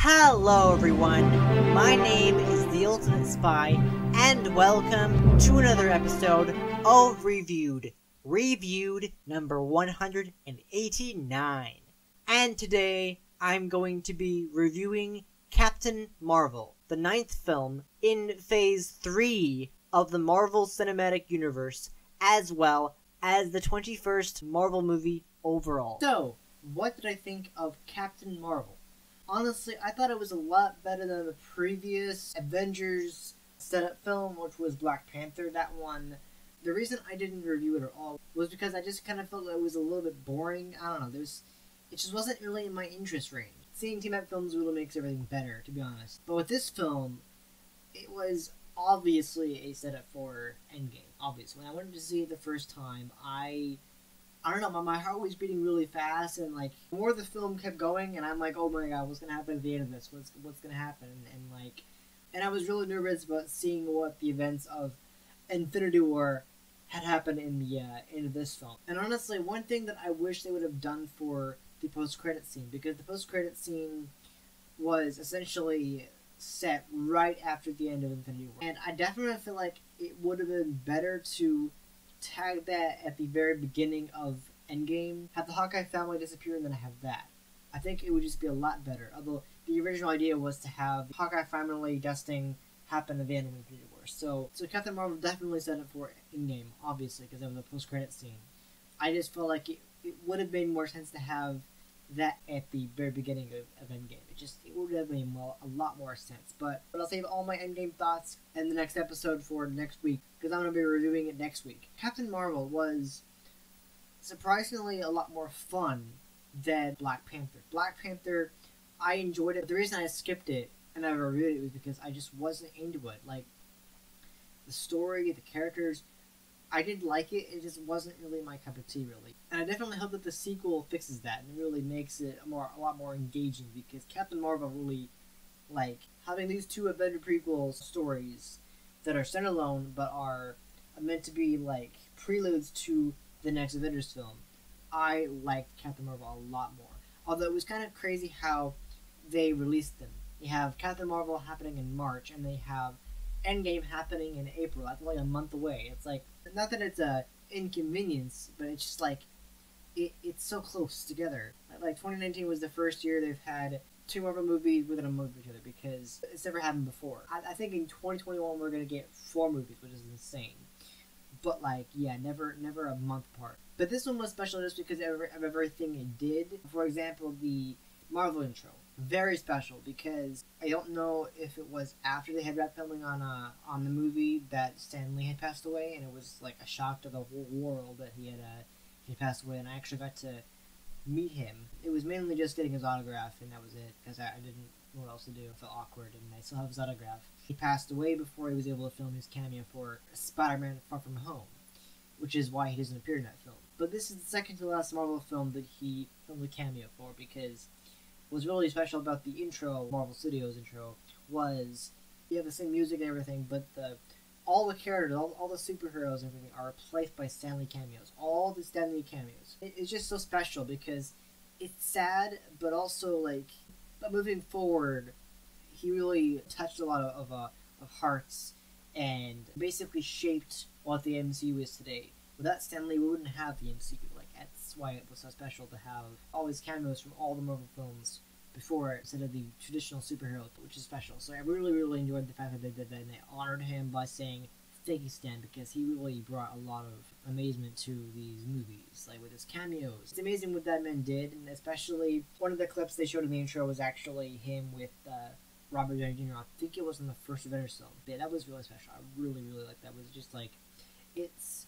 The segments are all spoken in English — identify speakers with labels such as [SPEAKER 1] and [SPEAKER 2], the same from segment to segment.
[SPEAKER 1] Hello everyone, my name is The Ultimate Spy, and welcome to another episode of Reviewed number 189. And today, I'm going to be reviewing Captain Marvel, the 9th film in Phase 3 of the Marvel Cinematic Universe, as well as the 21st Marvel movie overall. So, what did I think of Captain Marvel? Honestly, I thought it was a lot better than the previous Avengers setup film, which was Black Panther. That one, the reason I didn't review it at all was because I just kind of felt like it was a little bit boring. I don't know, it just wasn't really in my interest range. Seeing team-up films really makes everything better, to be honest. But with this film, it was obviously a setup for Endgame. Obviously, when I went to see it the first time, I don't know, my heart was beating really fast, and like the more the film kept going, and I'm like, oh my god, what's gonna happen at the end of this? What's gonna happen? And I was really nervous about seeing what the events of Infinity War had happened in the end of this film. And honestly, one thing that I wish they would have done for the post-credit scene, because the post-credit scene was essentially set right after the end of Infinity War, and I definitely feel like it would have been better to tag that at the very beginning of Endgame, have the Hawkeye family disappear, and then have that. I think it would just be a lot better. Although the original idea was to have Hawkeye family dusting happen at the end of Infinity War. So Captain Marvel definitely set it for Endgame, obviously, because of the post-credit scene. I just felt like it would have made more sense to have that at the very beginning of Endgame. It would have made a lot more sense. But I'll save all my Endgame thoughts in the next episode for next week, because I'm going to be reviewing it next week. Captain Marvel was surprisingly a lot more fun than Black Panther. Black Panther, I enjoyed it. The reason I skipped it and I reviewed it was because I just wasn't into it. Like, the story, the characters, I did like it, it just wasn't really my cup of tea, really. And I definitely hope that the sequel fixes that and really makes it a lot more engaging, because Captain Marvel really, like, having these two Avenger prequel stories that are standalone but are meant to be, like, preludes to the next Avengers film, I liked Captain Marvel a lot more. Although it was kind of crazy how they released them. You have Captain Marvel happening in March, and they have Endgame happening in April. That's like a month away. It's like, not that it's a inconvenience, but it's just like it's so close together. Like 2019 was the first year they've had two Marvel movies within a month of each other, because it's never happened before. I think in 2021 we're gonna get 4 movies, which is insane. But like, yeah, never a month apart. But this one was special just because of everything it did. For example, the Marvel intro. Very special, because I don't know if it was after they had wrapped filming on the movie that Stan Lee had passed away, and it was like a shock to the whole world that he had passed away, and I actually got to meet him. It was mainly just getting his autograph, and that was it, because I didn't know what else to do. I felt awkward, and I still have his autograph. He passed away before he was able to film his cameo for Spider-Man Far From Home, which is why he doesn't appear in that film. But this is the second to last Marvel film that he filmed a cameo for, because what's really special about the intro, Marvel Studios intro, was you have the same music and everything, but all the characters, all the superheroes and everything are replaced by Stan Lee cameos. All the Stan Lee cameos. It's just so special, because it's sad, but also, like, but moving forward, he really touched a lot of hearts and basically shaped what the MCU is today. Without Stan Lee, we wouldn't have the MCU. Like, that's why it was so special to have all these cameos from all the Marvel films before, instead of the traditional superheroes, which is special. So I really enjoyed the fact that they did that, and they honored him by saying thank you, Stan, because he really brought a lot of amazement to these movies, like with his cameos. It's amazing what that man did, and especially one of the clips they showed in the intro was actually him with Robert Downey Jr. I think it was in the first Avengers film. Yeah, that was really special. I really liked that. It was just like, it's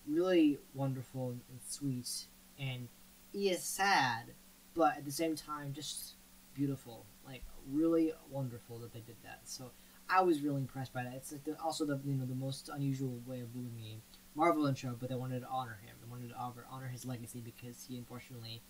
[SPEAKER 1] really wonderful and sweet, and he is sad, but at the same time just beautiful. Like, really wonderful that they did that. So I was really impressed by that. It's like also the most unusual way of doing a Marvel intro, but they wanted to honor him. They wanted to honor his legacy, because he unfortunately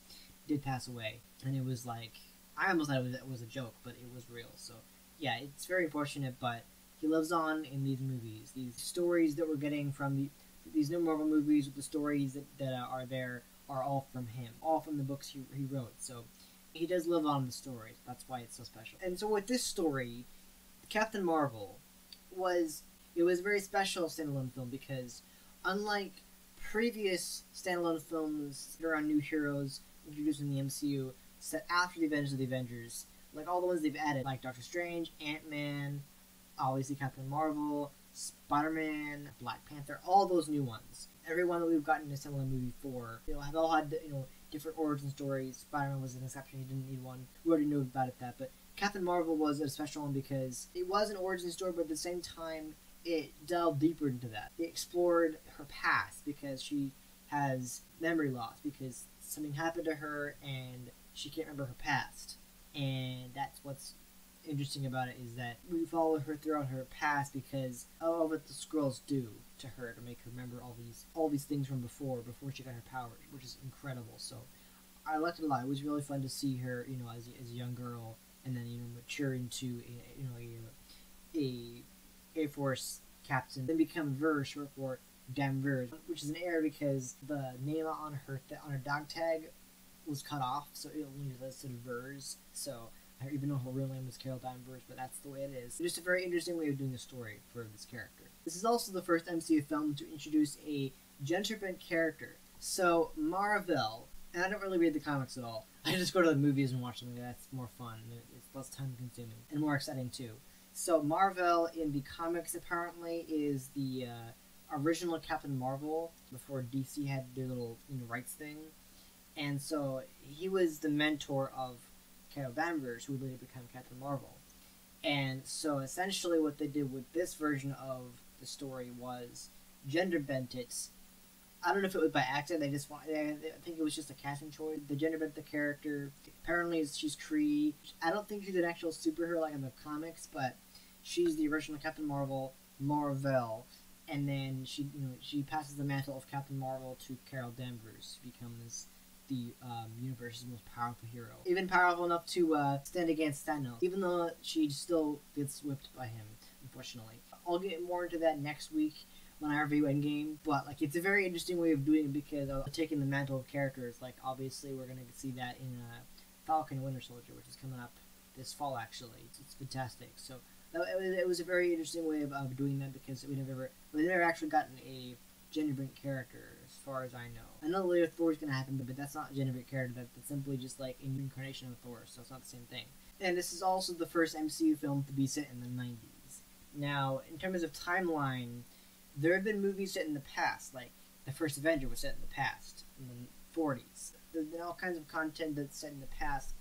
[SPEAKER 1] did pass away, and it was like, I almost thought it was a joke, but it was real. So yeah, it's very unfortunate, but he lives on in these movies. These stories that we're getting from these new Marvel movies, with the stories that are there, are all from him, all from the books he wrote. So He does live on in the story. That's why it's so special. And so with this story, Captain Marvel was it was a very special standalone film because unlike previous standalone films that are on new heroes introduced in the MCU set after the Avengers of the Avengers, like all the ones they've added, like Doctor Strange, Ant-Man, obviously Captain Marvel, Spider-Man, Black Panther, all those new ones. Every one that we've gotten in a standalone movie for, have all had different origin stories. Spider-Man was an exception; he didn't need one. We already knew about it that, but Captain Marvel was a special one because it was an origin story, but at the same time, it delved deeper into that. It explored her past because she has memory loss because something happened to her and she can't remember her past. And that's what's interesting about it is that we follow her throughout her past because of what the Skrulls do to her to make her remember all these things from before she got her powers, which is incredible. So I liked it a lot. It was really fun to see her, as a young girl, and then mature into a Air Force captain, then become Ver, short for Danvers, which is an error because the name on her dog tag was cut off, so it only listed Vers. So even though her real name was Carol Danvers, but that's the way it is. Just a very interesting way of doing a story for this character. This is also the first MCU film to introduce a gender-bent character. So Marvel, and I don't really read the comics at all. I just go to the movies and watch them. That's more fun. It's less time-consuming and more exciting too. So Marvel in the comics apparently is the original Captain Marvel before DC had their little rights thing, and so he was the mentor of Carol Danvers, who would later become Captain Marvel. And so essentially what they did with this version of the story was gender bent it. I don't know if it was by accident. I think it was just a casting choice. The gender bent the character. Apparently she's Kree. I don't think she's an actual superhero like in the comics, but she's the original Captain Marvel, Marvel. And then she passes the mantle of Captain Marvel to Carol Danvers, who becomes the universe's most powerful hero. Even powerful enough to stand against Thanos, even though she still gets whipped by him, unfortunately. I'll get more into that next week when I review Endgame, but it's a very interesting way of doing it because taking the mantle of characters. Obviously we're going to see that in Falcon and Winter Soldier, which is coming up this fall actually. It's fantastic. So it was a very interesting way of doing that because we've never actually gotten a gender-bent character as far as I know. I know later Thor's going to happen, but that's not a gender-bent character. That's simply just a new incarnation of Thor, so it's not the same thing. And this is also the first MCU film to be set in the 90s. Now, in terms of timeline, there have been movies set in the past, like the first Avenger was set in the past, in the 40s. There's been all kinds of content that's set in the past,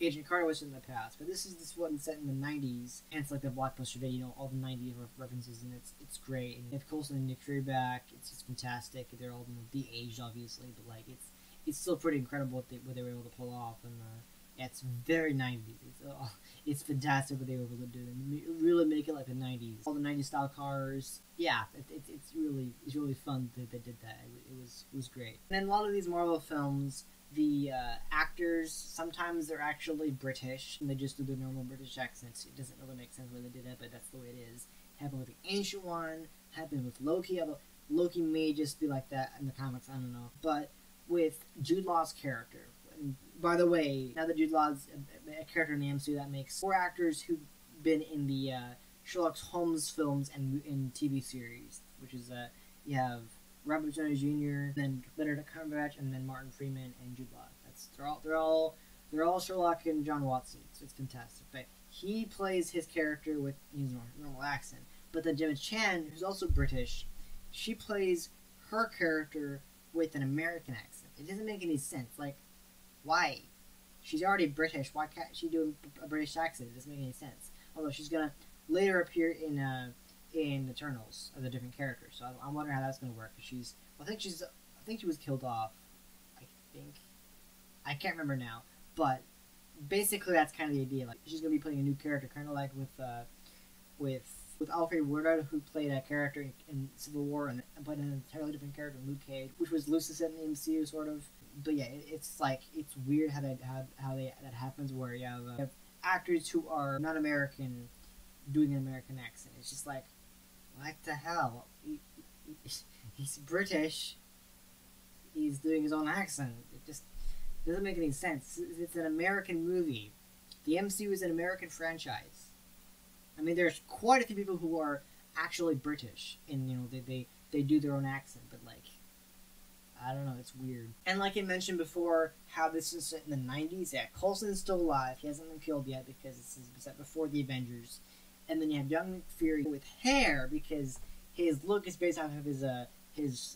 [SPEAKER 1] Agent Carter was set in the past, but this one set in the 90s, and it's like the blockbuster day, all the 90s references, and it's great. And if Coulson and Nick Fury back, it's just fantastic. They're all de-aged, obviously, but it's still pretty incredible what they were able to pull off, and it's very 90s. It's fantastic what they were able to do, and really make it like the 90s. All the 90s style cars, yeah, it's really fun that they did that. It was great. And in a lot of these Marvel films, the actors, sometimes they're actually British, and they just do their normal British accents. It doesn't really make sense why they did that, but that's the way it is. Happened with the Ancient One, happened with Loki, although Loki may just be like that in the comics, I don't know. But with Jude Law's character, and by the way, now that Jude Law's a character in the MCU, that makes 4 actors who've been in the Sherlock Holmes films and in TV series, which is, you have Robert Downey Jr., then Benedict Cumberbatch, and then Martin Freeman and Jude Law. They're all Sherlock and John Watson. So it's fantastic. But he plays his character with his normal accent. But then Gemma Chan, who's also British, she plays her character with an American accent. It doesn't make any sense. Why? She's already British. Why can't she do a British accent? It doesn't make any sense. Although she's gonna later appear in Eternals as a different character, so I'm wondering how that's going to work. Cause I think she was killed off. I can't remember now, but basically that's kind of the idea. She's going to be playing a new character, kind of like with Alfred Woodard, who played a character in Civil War and played an entirely different character in Luke Cage, which was Lucius in the MCU, sort of. But yeah, it's weird how that happens, where you have actors who are not American doing an American accent. It's just what the hell? He's British. He's doing his own accent. It doesn't make any sense. It's an American movie. The MCU is an American franchise. I mean, there's quite a few people who are actually British, and they do their own accent, but like, I don't know, it's weird. And like I mentioned before, how this is set in the 90s. Yeah, Coulson's still alive. He hasn't been killed yet because it's set before the Avengers. And then you have young Nick Fury with hair because his look is based off of his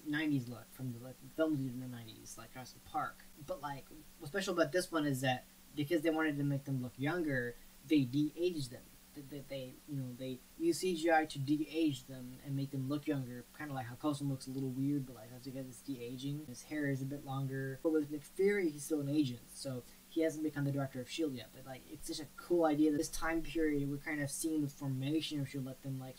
[SPEAKER 1] 90s look from the films he did in the 90s, like Jurassic Park. But like, what's special about this one is that because they wanted to make them look younger, they de-aged them. They use CGI to de-age them and make them look younger, kind of like how Coulson looks a little weird, but like that's because it's de-aging. His hair is a bit longer. But with Nick Fury, he's still an agent, so he hasn't become the director of S.H.I.E.L.D. yet. But like, it's such a cool idea that this time period we're kind of seeing the formation of S.H.I.E.L.D. let them like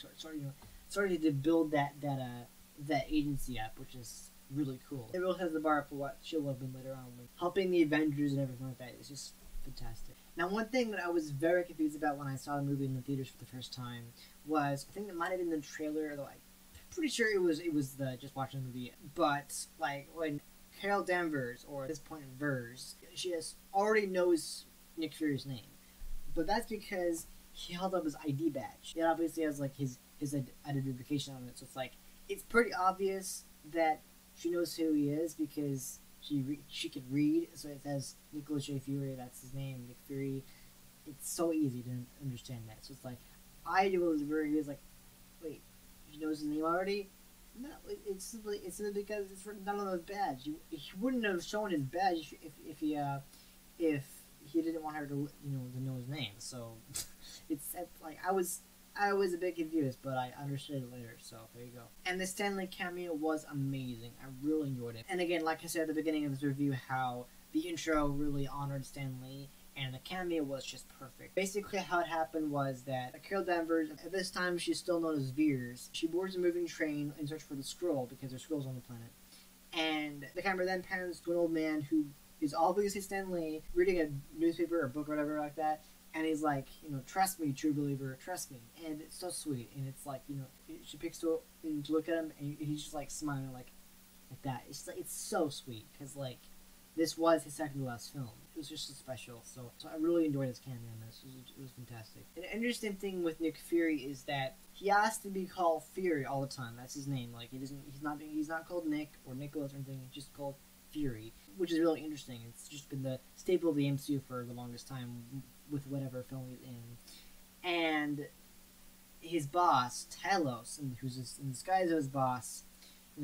[SPEAKER 1] starting to build that agency up, which is really cool. It really has the bar for what S.H.I.E.L.D. will have been later on, with helping the Avengers and everything like that. It's just fantastic. Now, one thing that I was very confused about when I saw the movie in the theaters for the first time was, I think it might have been the trailer, though I'm pretty sure it was the just watching the movie. But like when Carol Danvers, or at this point Vers, she already knows Nick Fury's name, but that's because he held up his ID badge. It obviously has like his identification on it, so it's like it's pretty obvious that she knows who he is because she could read, so it says Nicholas J. Fury, that's his name, Nick Fury. It's so easy to understand that. So it's like, he was like, wait, she knows his name already? No, it's simply because it's written down on his badge. He wouldn't have shown his badge if he didn't want her to know his name. So it's like I was a bit confused, but I understood it later, so there you go. And the Stan Lee cameo was amazing. I really enjoyed it. And again, like I said at the beginning of this review, how the intro really honored Stan Lee, and the cameo was just perfect. Basically, how it happened was that Carol Danvers, at this time she's still known as Vers, she boards a moving train in search for the Skrull, because there's Skrulls on the planet. And the camera then pans to an old man who is obviously Stan Lee, reading a newspaper or book or whatever like that. And he's like, trust me, true believer, trust me. And it's so sweet. And it's like, she picks to look at him, and he's just like smiling like that. It's so sweet because like this was his second to last film. It was just so special. So I really enjoyed his cameo in this. It was fantastic. An interesting thing with Nick Fury is that he has to be called Fury all the time. That's his name. Like he's not called Nick or Nicholas or anything. He's just called Fury, which is really interesting. It's just been the staple of the MCU for the longest time, with whatever film he's in. And his boss, Talos, who's in disguise as his boss,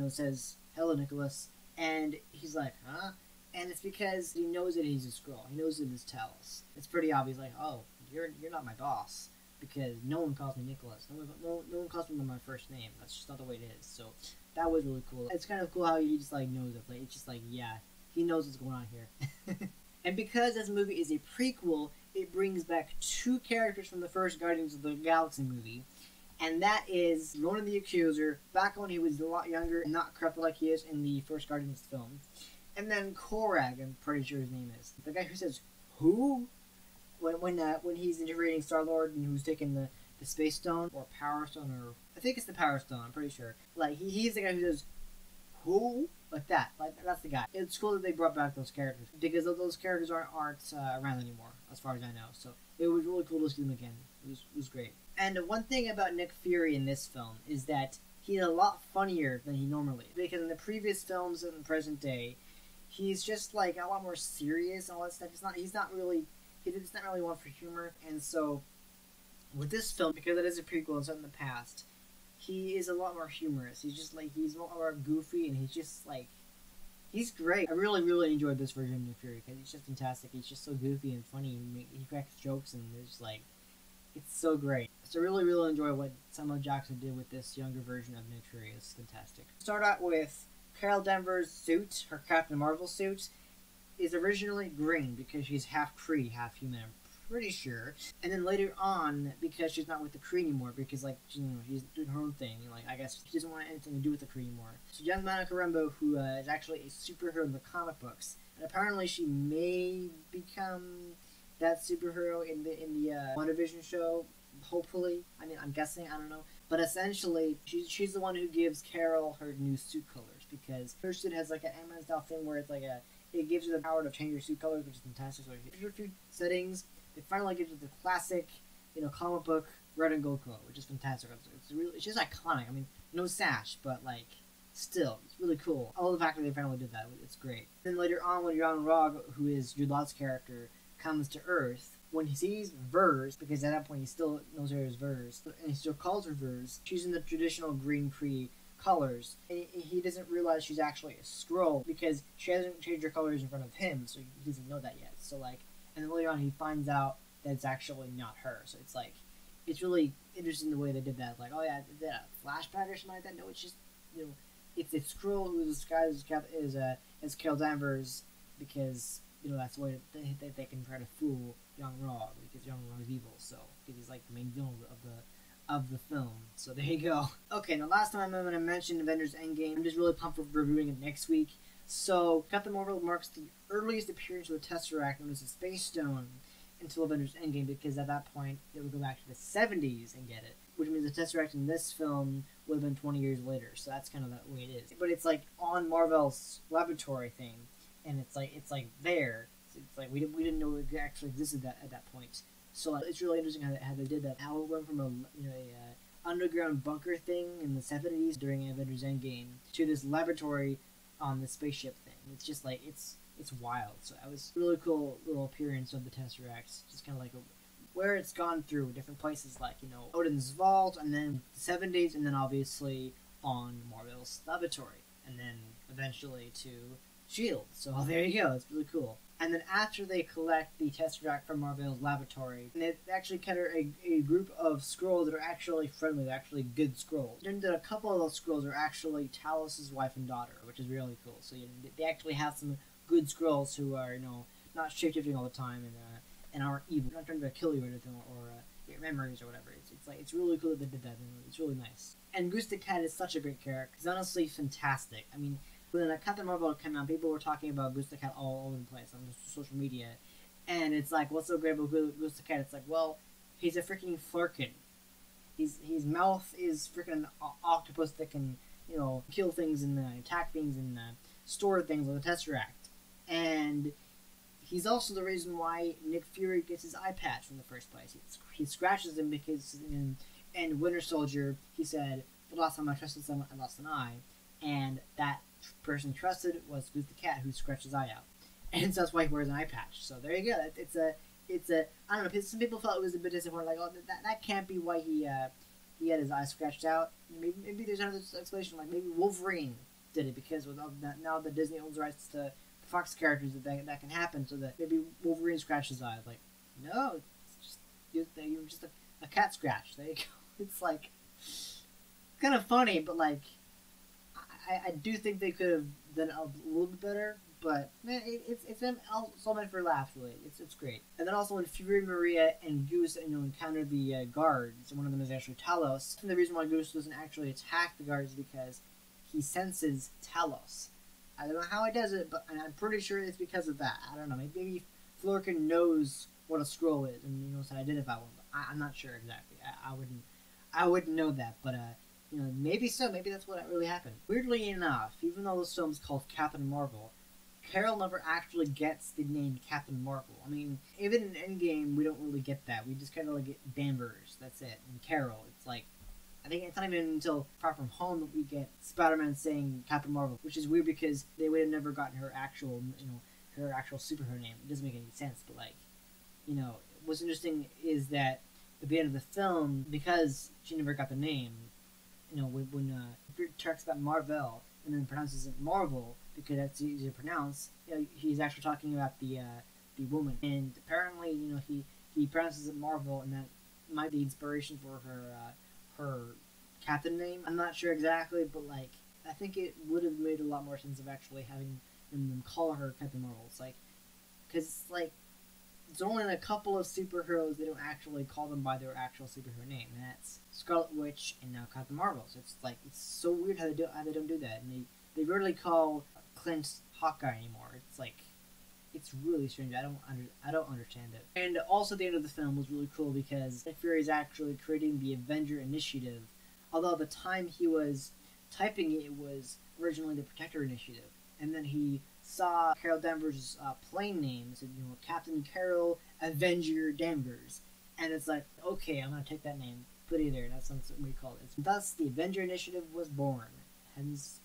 [SPEAKER 1] says, "Hello, Nicholas," and he's like, "Huh?" And it's because he knows that he's a Skrull. He knows that it's Talos. It's pretty obvious, like, "Oh, you're not my boss," because no one calls me Nicholas. No one calls me by my first name. That's just not the way it is. So that was really cool. It's kind of cool how he just like knows it. Like it's just like, yeah, he knows what's going on here. And because this movie is a prequel, it brings back two characters from the first Guardians of the Galaxy movie. And that is Ronan the Accuser, back when he was a lot younger and not corrupted like he is in the first Guardians film. And then Korag, I'm pretty sure his name is. The guy who says, "Who?" When he's interrogating Star-Lord and who's taking the Space Stone, or Power Stone, or I think it's the Power Stone, I'm pretty sure. Like, he's the guy who says, "Who?" Like that. Like, that's the guy. It's cool that they brought back those characters, because those characters aren't around anymore, as far as I know. So it was really cool to see them again. It was great. And one thing about Nick Fury in this film is that he's a lot funnier than he normally is. Because in the previous films in the present day, he's just like a lot more serious and all that stuff. He's not really one for humor. And so with this film, because it is a prequel and set in the past, he is a lot more humorous. He's a lot more goofy, and he's great. I really, really enjoyed this version of Nick Fury because he's just fantastic. He's just so goofy and funny. He cracks jokes, and it's so great. So I really, really enjoy what Samuel Jackson did with this younger version of Nick Fury. It's fantastic. Start out with Carol Danvers' suit, her Captain Marvel suit, is originally green because she's half Kree, half human. I'm pretty sure. And then later on, because she's not with the Kree anymore, because she's doing her own thing. I guess she doesn't want anything to do with the Kree anymore. So young Monica Rambeau, who is actually a superhero in the comic books, and apparently she may become that superhero in the WandaVision show. Hopefully, I'm guessing. I don't know. But essentially, she's the one who gives Carol her new suit colors, because her suit has like an Ant-Man style thing where it's like it gives you the power to change your suit colors, which is fantastic. So your suit settings, it finally gives you the classic, comic book red and gold color, which is fantastic. It's just iconic. I mean, no sash, but like, still, it's really cool. I love the fact that they finally did that. It's great. Then later on, when Young-Rog, who is Jude Law's character, comes to Earth, when he sees Vers, because at that point he still knows her as Vers, and he still calls her Vers, she's in the traditional green Kree colors, and he doesn't realize she's actually a Skrull because she hasn't changed her colors in front of him, so he doesn't know that yet. So like, and then later on he finds out that it's actually not her. So it's like, it's really interesting the way they did that. Like, oh yeah, is that a flashback or something like that? No, it's just, it's Skrull who is disguised as Carol Danvers because that's the way they can try to fool Young-Rog because Young-Rog is evil. So because he's like the main villain of the film. So there you go. Okay, now last time I'm going to mention Avengers Endgame. I'm just really pumped for reviewing it next week. So Captain Marvel marks the earliest appearance of the Tesseract known as the Space Stone until Avengers Endgame, because at that point it would go back to the 70s and get it, which means the Tesseract in this film would have been 20 years later. So that's kind of the way it is. But it's like on Marvel's laboratory thing, and it's like there. It's like we didn't know it actually existed at that point. So it's really interesting how they did that. How it went from a underground bunker thing in the 70s during Avengers Endgame to this laboratory on the spaceship thing. It's just like it's wild. So that was a really cool little appearance of the Tesseract. Just kind of like where it's gone through different places, like Odin's vault, and then the 70s, and then obviously on Marvel's laboratory, and then eventually to Shield. So there you go. It's really cool. And then after they collect the Tesseract from Marvel's laboratory, and they actually capture a group of Skrulls that are actually friendly, they're actually good Skrulls. And then a couple of those Skrulls are actually Talos' wife and daughter, which is really cool. So they actually have some good Skrulls who are, not shapeshifting all the time and aren't evil. They're not trying to kill you or anything or get memories or whatever. It's really cool that they did that. And it's really nice. And Goose the Cat is such a great character. He's honestly fantastic. I mean, when Captain Marvel came out, people were talking about Goose the Cat all over the place on social media. And it's like, what's so great about Goose the Cat? It's like, well, he's a freaking Flurkin. His mouth is freaking an octopus that can, kill things and attack things and store things with a Tesseract. And he's also the reason why Nick Fury gets his eye patch in the first place. He scratches him because in Winter Soldier, he said, the last time I trusted someone, I lost an eye. And that person he trusted was Goose the Cat, who scratched his eye out. And so that's why he wears an eye patch. So there you go. It's a I don't know, some people felt it was a bit disappointing, like, oh, that can't be why he had his eye scratched out. Maybe there's another explanation, like maybe Wolverine did it, because with now that Disney owns rights to Fox characters, that can happen, so that maybe Wolverine scratched his eye. Like, no, it's just a cat scratch. There you go. It's like kind of funny, but like I do think they could have done it a little bit better. But man, it's also meant for laughs, really. It's great. And then also when Fury, Maria, and Goose encounter the guards, and one of them is actually Talos. And the reason why Goose doesn't actually attack the guards is because he senses Talos. I don't know how he does it, but I'm pretty sure it's because of that. I don't know. Maybe Flurkin knows what a Skrull is and he knows how to identify one. But I'm not sure exactly. I wouldn't know that. But maybe so. Maybe that's what really happened. Weirdly enough, even though this film's called Captain Marvel, Carol never actually gets the name Captain Marvel. I mean, even in Endgame, we don't really get that. We just kind of like get Danvers. That's it. And Carol, it's like, I think it's not even until Far From Home that we get Spider-Man saying Captain Marvel, which is weird because they would have never gotten her actual, her actual superhero name. It doesn't make any sense, but like, what's interesting is that at the end of the film, because she never got the name, when talks about Marvel and then pronounces it Marvel because that's easy to pronounce, he's actually talking about the woman, and apparently, he pronounces it Marvel, and that might be inspiration for her captain name. I'm not sure exactly, but like, I think it would have made a lot more sense of actually having them call her Captain Marvel. It's like, because like, it's only in a couple of superheroes they don't actually call them by their actual superhero name, and that's Scarlet Witch and now Captain Marvel. So it's like, it's so weird how they don't do that, and they rarely call Clint Hawkeye anymore. It's like, it's really strange. I don't understand it. And also the end of the film was really cool because Nick Fury is actually creating the Avenger Initiative, although at the time he was typing it was originally the Protector Initiative, and then he saw Carol Danvers' plane name. It said, Captain Carol Avenger Danvers. And it's like, okay, I'm going to take that name, put it there. That's what we call it. Thus, the Avenger Initiative was born. Hence,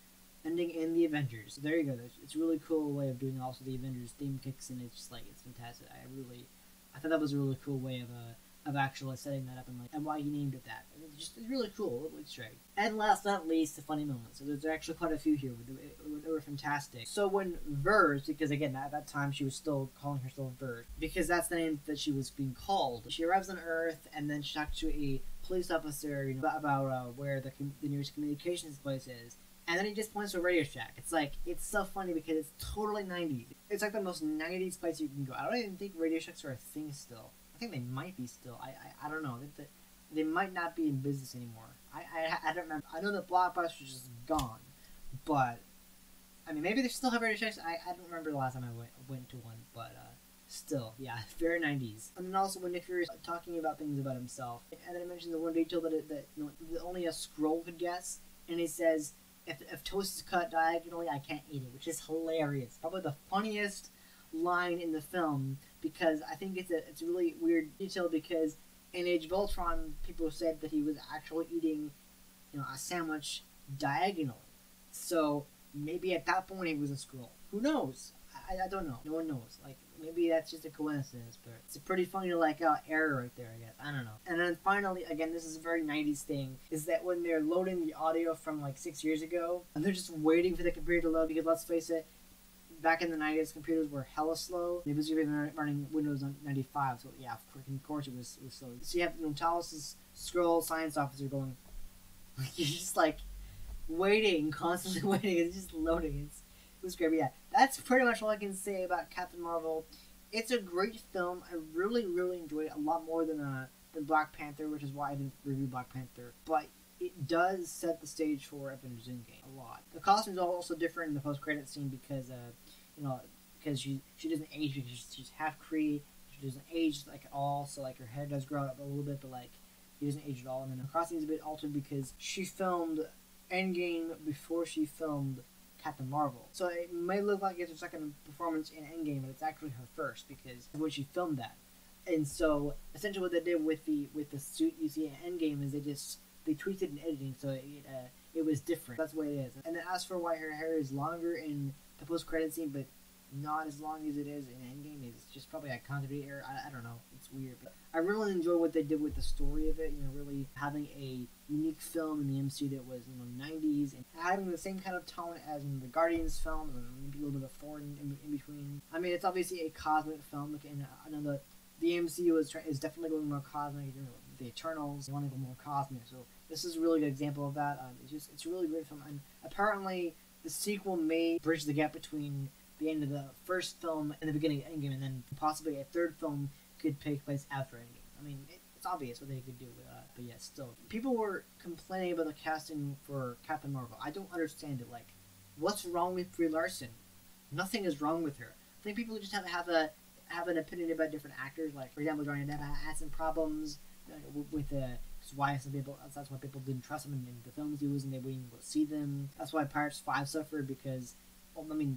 [SPEAKER 1] ending in the Avengers. So there you go. It's a really cool way of doing also the Avengers theme kicks, and it's just like, it's fantastic. I thought that was a really cool way of actually setting that up and why he named it that. It's really cool, a little Easter egg. And last but not least, the funny moments. So there's actually quite a few here. They were fantastic. So when Vers, because again at that time she was still calling herself Vers, because that's the name that she was being called. She arrives on Earth and then she talks to a police officer, about where the nearest communications place is. And then he just points to a Radio Shack. It's so funny because it's totally 90s. It's like the most 90s place you can go. I don't even think Radio Shacks are a thing still. I think they might be still. I don't know. They might not be in business anymore. I don't remember. I know that Blockbuster's just gone. But, I mean, maybe they still have Radio Shacks. I don't remember the last time I went to one. But, still, yeah, very 90s. And then also when Nick Fury is talking about things about himself. And then I mentioned the one detail that only a scroll could guess. And he says, if toast is cut diagonally, I can't eat it, which is hilarious. Probably the funniest line in the film, because I think it's a really weird detail, because in Age of Ultron, people said that he was actually eating, a sandwich diagonally. So maybe at that point he was a Skrull. Who knows? I don't know. No one knows. Maybe that's just a coincidence, but it's a pretty funny error right there, I guess. I don't know. And then finally, again, this is a very 90s thing, is that when they're loading the audio from 6 years ago, and they're just waiting for the computer to load, because let's face it, back in the 90s, computers were hella slow. They was even running Windows 95, so yeah, of course it was slow. So you have, Talos' Skrull science officer going, you're just waiting, constantly waiting, it's just loading. It was great, but yeah, that's pretty much all I can say about Captain Marvel. It's a great film. I really, really enjoyed it a lot more than Black Panther, which is why I didn't review Black Panther. But it does set the stage for Avengers Endgame a lot. The costumes are also different in the post-credit scene because, because she doesn't age, because she's half Kree. She doesn't age at all, so her hair does grow up a little bit, but she doesn't age at all. And then the costume is a bit altered because she filmed Endgame before she filmed Captain Marvel. So it may look like it's her second performance in Endgame, but it's actually her first, because when she filmed that. And so essentially what they did with the suit you see in Endgame is they tweaked it in editing, so it was different. That's the way it is. And then as for why her hair is longer in the post-credit scene, but not as long as it is in Endgame, it's just probably a continuity error. I don't know. It's weird. But I really enjoy what they did with the story of it, really having a unique film in the MCU that was, 90s, and having the same kind of tone as in the Guardians films, and maybe a little bit of Thor in between. I mean, it's obviously a cosmic film, and I know that the MCU is definitely going more cosmic. The Eternals want to go more cosmic, so this is a really good example of that. It's a really great film, and apparently the sequel may bridge the gap between the end of the first film and the beginning of Endgame, and then possibly a third film could take place after Endgame. I mean, it's obvious what they could do, but yeah, still. People were complaining about the casting for Captain Marvel. I don't understand it. What's wrong with Brie Larson? Nothing is wrong with her. I think people just have an opinion about different actors. For example, Johnny Depp had some problems with why some people. That's why people didn't trust him in the films he was, and they wouldn't go see them. That's why Pirates 5 suffered, because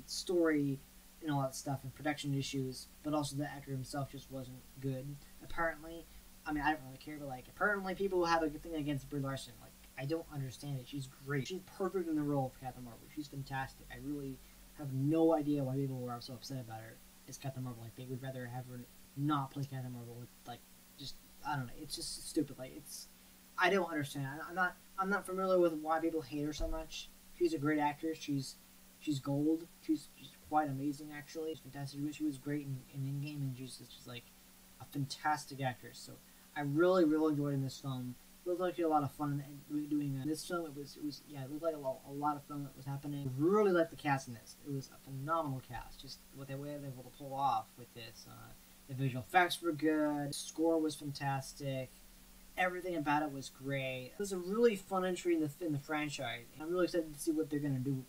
[SPEAKER 1] story and all that stuff and production issues, but also the actor himself just wasn't good, apparently. I mean, I don't really care, but apparently people have a good thing against Brie Larson. I don't understand it. She's great. She's perfect in the role of Captain Marvel. She's fantastic. I really have no idea why people were so upset about her as Captain Marvel. They would rather have her not play Captain Marvel with I don't know. It's just stupid. I don't understand. I'm not familiar with why people hate her so much. She's a great actress. She's gold. She's quite amazing, actually. She's fantastic. She was great in Endgame, and she's just a fantastic actress. So I really, really enjoyed in this film. It looked like a lot of fun doing this film. It looked like a lot of fun that was happening. I really liked the cast in this. It was a phenomenal cast. Just what they were able to pull off with this. The visual effects were good. The score was fantastic. Everything about it was great. It was a really fun entry in the franchise. And I'm really excited to see what they're going to do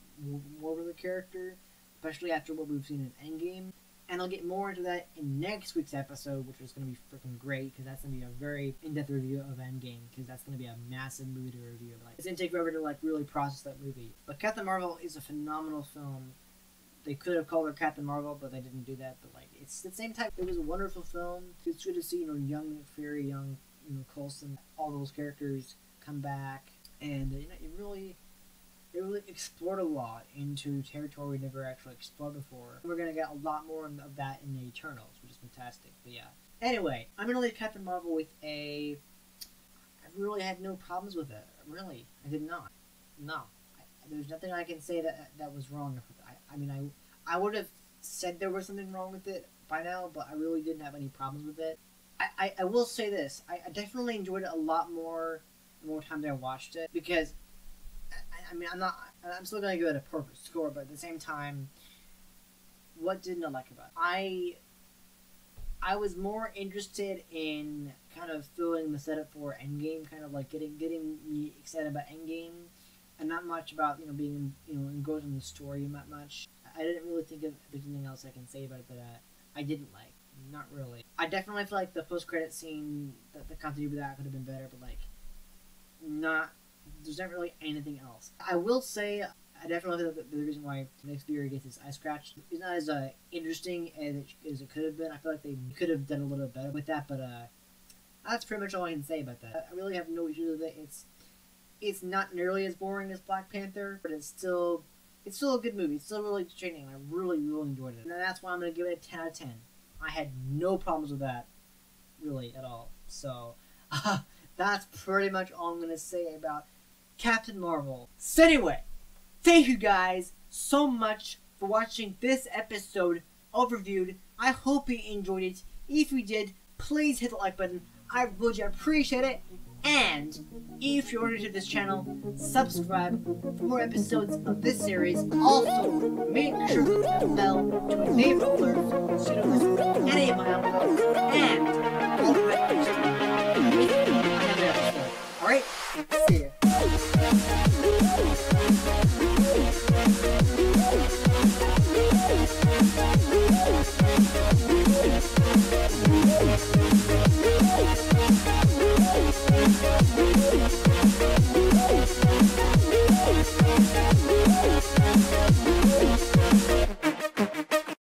[SPEAKER 1] more with the character, especially after what we've seen in Endgame. And I'll get more into that in next week's episode, which is going to be freaking great, because that's going to be a very in-depth review of Endgame, because that's going to be a massive movie to review. It's going to take forever to really process that movie. But Captain Marvel is a phenomenal film. They could have called her Captain Marvel, but they didn't do that. But like, it's the same type. It was a wonderful film. It's good to see young Nick Fury, young Coulson, all those characters come back, and it really explored a lot into territory we never actually explored before. We're gonna get a lot more of that in the Eternals, which is fantastic. But yeah. Anyway, I'm gonna leave Captain Marvel with a. I really had no problems with it. Really, I did not. No, there's nothing I can say that was wrong with it. I mean, I would have said there was something wrong with it by now, but I really didn't have any problems with it. I will say this: I definitely enjoyed it a lot more the more times I watched it, because I mean, I'm still gonna give it a perfect score, but at the same time, what didn't I like about it? I was more interested in kind of filling the setup for Endgame, kind of like getting me excited about Endgame, and not much about being engrossed in the story that much. I didn't really think of there's anything else I can say about it that I didn't like. Not really. I definitely feel like the post-credit scene, the continuity of that could have been better, but like, there's not really anything else. I will say, I definitely think that the reason why Nick Fury gets his eye scratched is not as interesting as it could have been. I feel like they could have done a little bit better with that, but that's pretty much all I can say about that. I really have no issues with it. It's not nearly as boring as Black Panther, but it's still a good movie. It's still really entertaining. I really enjoyed it, and that's why I'm gonna give it a 10 out of 10. I had no problems with that, really, at all. So, that's pretty much all I'm going to say about Captain Marvel. So anyway, thank you guys so much for watching this episode of Reviewed. I hope you enjoyed it. If you did, please hit the like button. I really appreciate it. And if you're new to this channel, subscribe for more episodes of this series. Also, make sure to hit the bell to enable alerts so you don't miss any of my uploads. And all the right, alright? See ya.